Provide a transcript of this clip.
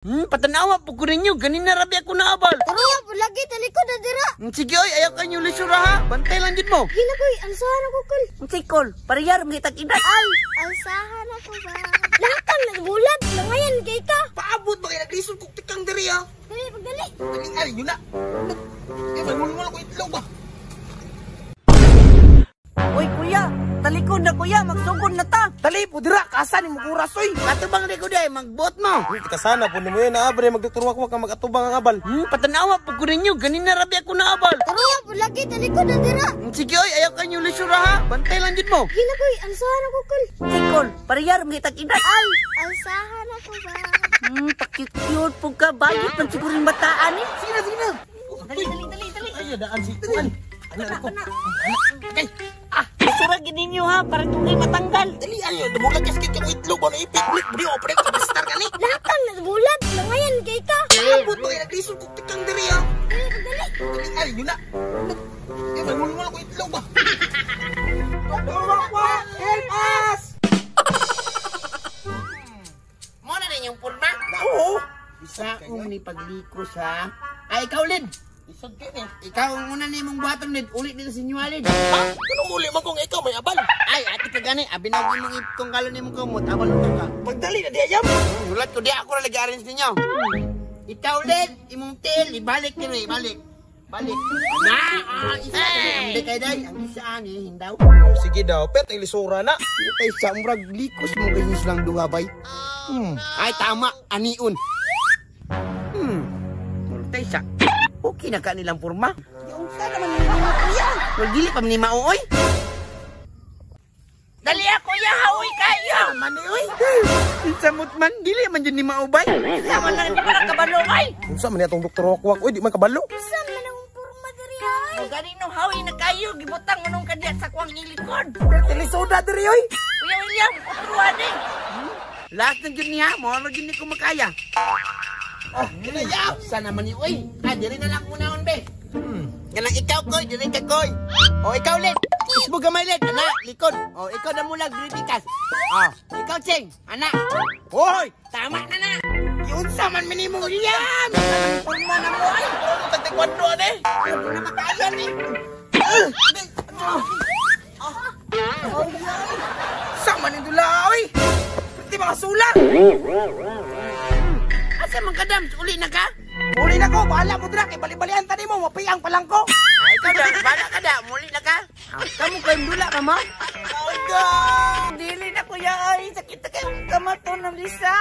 Patanawa po ko ninyo. Ganin na rabi ako naabal. Taruya po lagi, talikod na dira. Sige oy, ayaw kanyo lisura ha. Bantay lang din mo. Gina ko'y, alsahan ako kul. Sikol, pariyar mga itak-idak. Ay, alsahan ako ba? Lakan, nagbulat. Langayan kay ka. Paabot ba kayo naglisod kong tikang diri ha? Dali, pagdali. Ay, yun na. May mulmul ko itlog ba? Uy, kuya. Talikod na kuya, magsugod na ta. Dali po dira, kasan mo kurasoy. Katubang di ko di, magbot mo. Kasana po ni mo yun, naabre, magdoktor-wak-wak ang mag-atubang ang abal. Patanawa po ko ninyo, ganin na rabi ako naabal. Taruya po lagi, talikod na dira. Sige oy, ayaw kanyo lisura ha. Bantay lang din mo. Gina ko'y, alsahan ako kul. Sikol, pariyar mga itak-idak. Ay, alsahan ako ba? Pakit-cute po ka. Bagit man siguro yung bataan eh. Sige na, sige na. Dali. Ay, daan si Tuan. Ano ko? Okay. Suragin ninyo ha, para hindi matanggal. Dali, ano, nabulag kasket yung itlog ba na ipitlik. Bri, opre, kapasitar ka ni. Lakan, nagbulat. Langayan kay ka. Paabot ba kayo naglisod kong tikang diri ha? Dali, pagdali. Ay, yun na. May mulmul ko itlog ba? Doktor-wak-wak, help us! Muna na yung purma. Oo. Isa kong ni paglikos ha. Ay, ikaw Lid. Isod ka ni. Ikaw ang una ni mong buhaton Lid. Ulit dito si Nyua Lid. Ha? Anong uli mo kung ikaw may abal? Ay, ati ka gani. Abinawin mong itong galon ni mong kumot. Awal mo ka. Pagdali na di ayam. Ulat ko di ako na lagi-arrange ninyo. Ikaw Lid, imong tail. Ibalik nyo eh. Ibalik. Balik. Na! Isa. Hindi kayo day. Ang isa ni hindaw. Sige daw, pet, ilisura na. Hindi kayo sa umrag likos mo ganyan silang dungabay. Ay, tama. Aniun. Multay siya. Okay na ka nilang purma. Yung ka naman nila mga kuya. Well, dili pa manima oy. Dali ako ya, haoy kayo. Mani oy. Samot man, dili man dyan ni maubay. Sama lang di para kabalo ay. Unsa man itong Dr. Wakwak? Uy, di man kabalo. Saan man ang purma diri ay? O ganino, haoy na kayo. Gibutang manong kadya sa kuwang ilikod. Tilisoda diri oy. Kuya William, utruan eh. Lahat ng dyan niya, mga rin ni ko makaya. Oh, ginaya! Sana man ni uy. Diri na lang muna on be. Ganang ikaw koy, diri ka koy. O ikaw Lid, isbo gamay Lid, anak, likod. O ikaw na mula gribikas. O, ikaw Cheng, anak. Hoy, tama na na. Iunsa man minimo William. Purma na mo ay. Taekwondo ane. Ano na makaya ni. Sama ni dula oy. Di mga sulang. Asa man kadam, uli na ka? Uli na ko, bahala mo dira kay bali-balian tani mo, mapiyang palang ko. Ay, ikaw da, bala ka da, muli na ka? Kamu kayong dula ka mo? Aga! Dili na kuya ay, sakit na kayong kamato ng lisa.